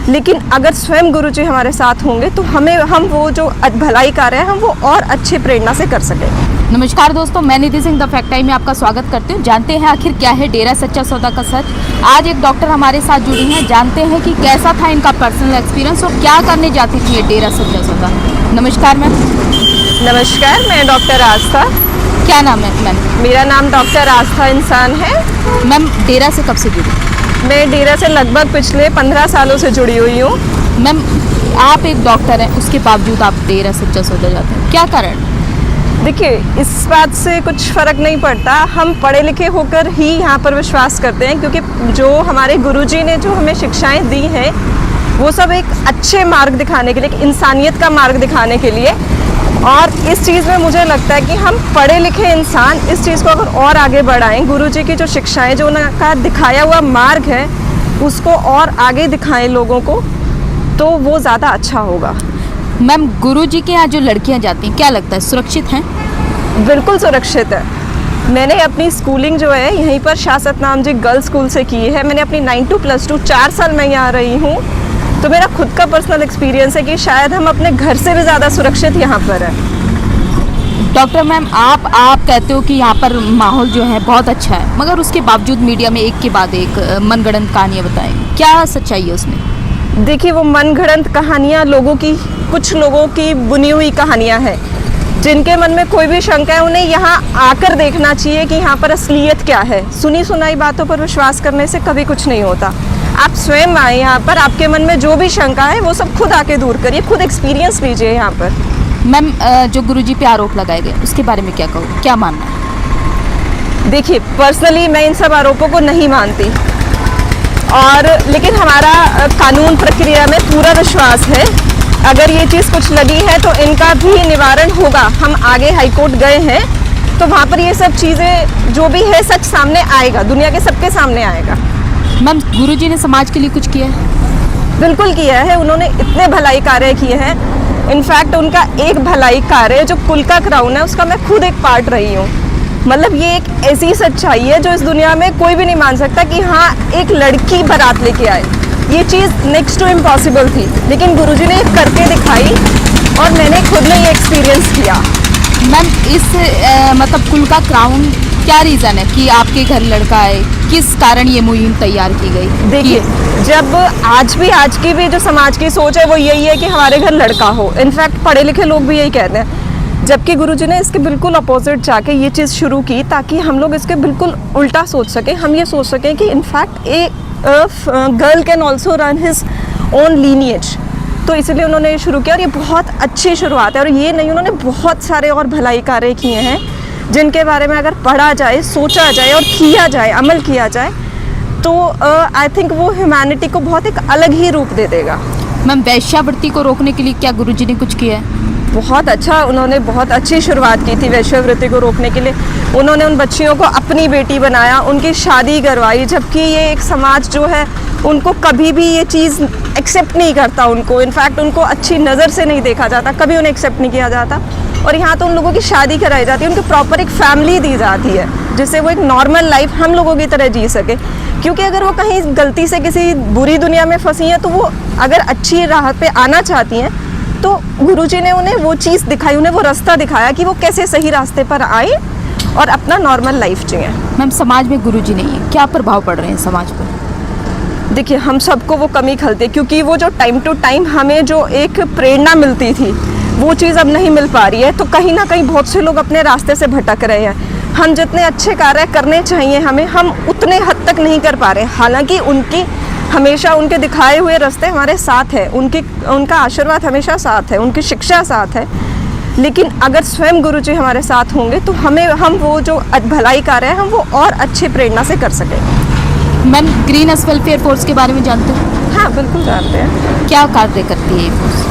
लेकिन अगर स्वयं गुरुजी हमारे साथ होंगे तो हम वो जो भलाई कार्य है हम वो और अच्छी प्रेरणा से कर सकेंगे। नमस्कार दोस्तों, मैं निधि सिंह द फैक्ट टाइम में आपका स्वागत करती हूँ। जानते हैं आखिर क्या है डेरा सच्चा सौदा का सच। आज एक डॉक्टर हमारे साथ जुड़ी हैं, जानते हैं कि कैसा था इनका पर्सनल एक्सपीरियंस और क्या करने जाती थी ये डेरा सच्चा सौदा। नमस्कार मैम। नमस्कार, मैं डॉक्टर आस्था। क्या नाम है मैम? मेरा नाम डॉक्टर आस्था इंसान है। मैम डेरा से कब से जुड़ी? मैं डेरा से लगभग पिछले 15 सालों से जुड़ी हुई हूँ। मैम आप एक डॉक्टर हैं, उसके बावजूद आप डेरा सच्चा सौदा जाते हैं, क्या कारण? देखिए, इस बात से कुछ फ़र्क नहीं पड़ता, हम पढ़े लिखे होकर ही यहाँ पर विश्वास करते हैं, क्योंकि जो हमारे गुरुजी ने जो हमें शिक्षाएं दी हैं वो सब एक अच्छे मार्ग दिखाने के लिए, एक इंसानियत का मार्ग दिखाने के लिए। और इस चीज़ में मुझे लगता है कि हम पढ़े लिखे इंसान इस चीज़ को अगर और आगे बढ़ाएं, गुरुजी की जो शिक्षाएं, जो उनका दिखाया हुआ मार्ग है उसको और आगे दिखाएं लोगों को, तो वो ज़्यादा अच्छा होगा। मैम गुरुजी के यहाँ जो लड़कियाँ जाती हैं, क्या लगता है सुरक्षित हैं? बिल्कुल सुरक्षित है। मैंने अपनी स्कूलिंग जो है यहीं पर शासत नाम जी गर्ल्स स्कूल से की है। मैंने अपनी 9 to +2 4 साल मैं यहाँ रही हूँ, तो मेरा खुद का पर्सनल एक्सपीरियंस है कि शायद हम अपने घर से भी ज़्यादा सुरक्षित यहाँ पर है। डॉक्टर मैम आप कहते हो कि यहाँ पर माहौल जो है बहुत अच्छा है, मगर उसके बावजूद मीडिया में एक के बाद एक मनगढ़ंत कहानियाँ बताएं, क्या सच्चाई है उसमें? देखिए, वो मनगढ़ंत कहानियाँ कुछ लोगों की बुनी हुई कहानियाँ हैं। जिनके मन में कोई भी शंका है उन्हें यहाँ आकर देखना चाहिए कि यहाँ पर असलियत क्या है। सुनी सुनाई बातों पर विश्वास करने से कभी कुछ नहीं होता। आप स्वयं आए यहाँ पर, आपके मन में जो भी शंका है वो सब खुद आके दूर करिए, खुद एक्सपीरियंस लीजिए यहाँ पर। मैम जो गुरुजी पे आरोप लगाए गए उसके बारे में क्या कहो, क्या मानना है? देखिए, पर्सनली मैं इन सब आरोपों को नहीं मानती, लेकिन हमारा कानून प्रक्रिया में पूरा विश्वास है। अगर ये चीज़ कुछ लगी है तो इनका भी निवारण होगा। हम आगे हाईकोर्ट गए हैं तो वहाँ पर ये सब चीज़ें जो भी है सच सामने आएगा, दुनिया के सबके सामने आएगा। मैम गुरुजी ने समाज के लिए कुछ किया है? बिल्कुल किया है, उन्होंने इतने भलाई कार्य किए हैं। इनफैक्ट उनका एक भलाई कार्य जो कुल का क्राउन है उसका मैं खुद एक पार्ट रही हूँ। मतलब ये एक ऐसी सच्चाई है जो इस दुनिया में कोई भी नहीं मान सकता कि हाँ एक लड़की बारात लेके आए। ये चीज़ नेक्स्ट टू इम्पॉसिबल थी, लेकिन गुरुजी ने करके दिखाई और मैंने खुद ने ये एक्सपीरियंस किया। मैम इस मतलब कुल का क्राउन क्या रीज़न है कि आपके घर लड़का है, किस कारण ये मुहिम तैयार की गई? देखिए, जब आज की भी जो समाज की सोच है वो यही है कि हमारे घर लड़का हो। इनफैक्ट पढ़े लिखे लोग भी यही कहते हैं, जबकि गुरुजी ने इसके बिल्कुल अपोजिट जाके ये चीज़ शुरू की ताकि हम लोग इसके बिल्कुल उल्टा सोच सकें। हम ये सोच सकें कि in fact girl can also run his own lineage. तो इसलिए उन्होंने ये शुरू किया और ये बहुत अच्छी शुरुआत है। और ये नहीं, उन्होंने बहुत सारे और भलाई कार्य किए हैं जिनके बारे में अगर पढ़ा जाए, सोचा जाए और किया जाए, अमल किया जाए तो आई थिंक वो ह्यूमैनिटी को बहुत एक अलग ही रूप दे देगा। मैम वैश्यावृत्ति को रोकने के लिए क्या गुरुजी ने कुछ किया है? बहुत अच्छा, उन्होंने बहुत अच्छी शुरुआत की थी वैश्यावृत्ति को रोकने के लिए। उन्होंने उन बच्चियों को अपनी बेटी बनाया, उनकी शादी करवाई, जबकि ये एक समाज जो है उनको कभी भी ये चीज़ एक्सेप्ट नहीं करता। उनको इनफैक्ट उनको अच्छी नज़र से नहीं देखा जाता, कभी उन्हें एक्सेप्ट नहीं किया जाता। और यहाँ तो उन लोगों की शादी कराई जाती है, उनको प्रॉपर एक फैमिली दी जाती है जिससे वो एक नॉर्मल लाइफ हम लोगों की तरह जी सके। क्योंकि अगर वो कहीं गलती से किसी बुरी दुनिया में फंसी हैं तो वो अगर अच्छी राह पे आना चाहती हैं तो गुरुजी ने उन्हें वो चीज़ दिखाई, उन्हें वो रास्ता दिखाया कि वो कैसे सही रास्ते पर आए और अपना नॉर्मल लाइफ जिए। मैम समाज में गुरुजी नहीं है, क्या प्रभाव पड़ रहे हैं समाज पर? देखिए, हम सबको वो कमी खलती, क्योंकि वो जो टाइम टू टाइम हमें जो एक प्रेरणा मिलती थी वो चीज़ अब नहीं मिल पा रही है। तो कहीं ना कहीं बहुत से लोग अपने रास्ते से भटक रहे हैं। हम जितने अच्छे कार्य करने चाहिए हम उतने हद तक नहीं कर पा रहे। हालांकि हमेशा उनके दिखाए हुए रास्ते हमारे साथ है, उनका आशीर्वाद हमेशा साथ है, उनकी शिक्षा साथ है। लेकिन अगर स्वयं गुरुजी हमारे साथ होंगे तो हम वो जो भलाई कार्य है हम वो और अच्छी प्रेरणा से कर सकेंगे। Ma'am green S welfare force के बारे में जानते हो? हाँ, बिल्कुल जानते हैं। क्या कार्य करती है ये फोर्स?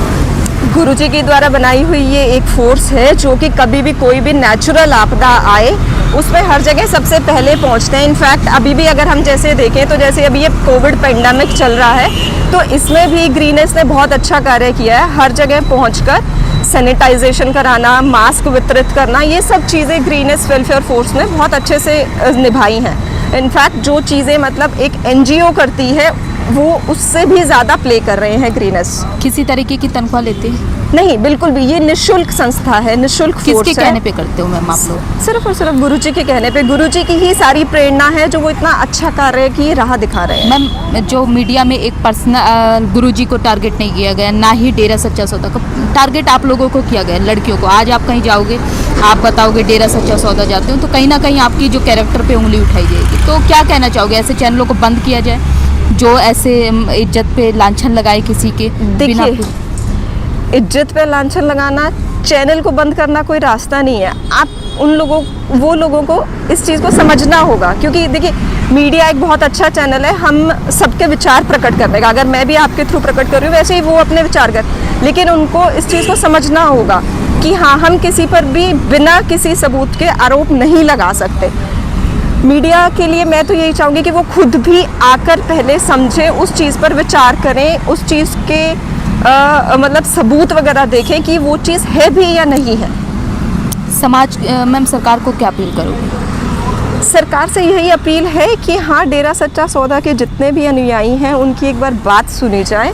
गुरुजी के द्वारा बनाई हुई ये एक फोर्स है जो कि कभी भी कोई भी नेचुरल आपदा आए उसमें हर जगह सबसे पहले पहुंचते हैं। इनफैक्ट अभी भी अगर हम जैसे देखें तो जैसे अभी ये कोविड पेंडेमिक चल रहा है तो इसमें भी ग्रीनेस ने बहुत अच्छा कार्य किया है। हर जगह पहुंचकर सैनिटाइजेशन कराना, मास्क वितरित करना, ये सब चीज़ें ग्रीनेस वेलफेयर फोर्स ने बहुत अच्छे से निभाई हैं। इनफैक्ट जो चीज़ें मतलब एक एनजीओ करती है वो उससे भी ज़्यादा प्ले कर रहे हैं ग्रीनस। किसी तरीके की तनख्वाह लेते हैं? नहीं, बिल्कुल भी, ये निशुल्क संस्था है, निशुल्क किसके फोर्स है। कहने पे करते हो मैम आप लोग? सिर्फ और सिर्फ गुरुजी के कहने पे, गुरुजी की ही सारी प्रेरणा है जो वो इतना अच्छा कार्य की राह दिखा रहे हैं। मैम जो मीडिया में एक पर्सनल गुरुजी को टारगेट नहीं किया गया, ना ही डेरा सच्चा सौदा को टारगेट आप लोगों को किया गया, लड़कियों को। आज आप कहीं जाओगे, आप बताओगे डेरा सच्चा सौदा जाते हो, तो कहीं ना कहीं आपकी जो कैरेक्टर पे उंगली उठाई जाएगी। तो क्या कहना चाहोगे, ऐसे चैनलों को बंद किया जाए जो ऐसे इज्जत पे लांछन लगाए किसी के बिना? देखिए, इज्जत पे लांछन लगाना, चैनल को बंद करना कोई रास्ता नहीं है। आप वो लोगों को इस चीज़ को समझना होगा, क्योंकि देखिए मीडिया एक बहुत अच्छा चैनल है हम सबके विचार प्रकट करने का। अगर मैं भी आपके थ्रू प्रकट कर रही हूँ, वैसे ही वो अपने विचार कर, लेकिन उनको इस चीज़ को समझना होगा कि हाँ, हम किसी पर भी बिना किसी सबूत के आरोप नहीं लगा सकते। मीडिया के लिए मैं तो यही चाहूँगी कि वो खुद भी आकर पहले समझें, उस चीज़ पर विचार करें, उस चीज़ के मतलब सबूत वगैरह देखें कि वो चीज़ है भी या नहीं है। समाज मैम सरकार को क्या अपील करोगे? सरकार से यही अपील है कि हाँ, डेरा सच्चा सौदा के जितने भी अनुयायी हैं उनकी एक बार बात सुनी जाए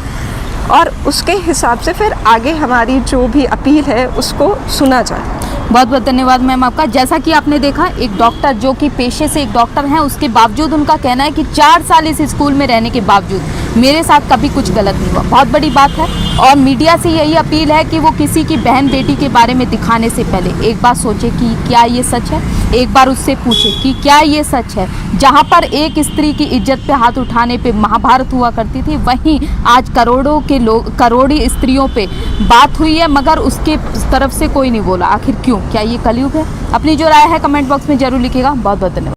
और उसके हिसाब से फिर आगे हमारी जो भी अपील है उसको सुना जाए। बहुत बहुत धन्यवाद मैम आपका। जैसा कि आपने देखा, एक डॉक्टर जो कि पेशे से एक डॉक्टर हैं, उसके बावजूद उनका कहना है कि 4 साल इस स्कूल में रहने के बावजूद मेरे साथ कभी कुछ गलत नहीं हुआ। बहुत बड़ी बात है। और मीडिया से यही अपील है कि वो किसी की बहन बेटी के बारे में दिखाने से पहले एक बार सोचे कि क्या ये सच है, एक बार उससे पूछे कि क्या ये सच है। जहाँ पर एक स्त्री की इज्जत पे हाथ उठाने पे महाभारत हुआ करती थी, वहीं आज करोड़ी स्त्रियों पे बात हुई है, मगर उसके तरफ से कोई नहीं बोला। आखिर क्यों? क्या ये कलयुग है? अपनी जो राय है कमेंट बॉक्स में जरूर लिखिएगा। बहुत बहुत धन्यवाद।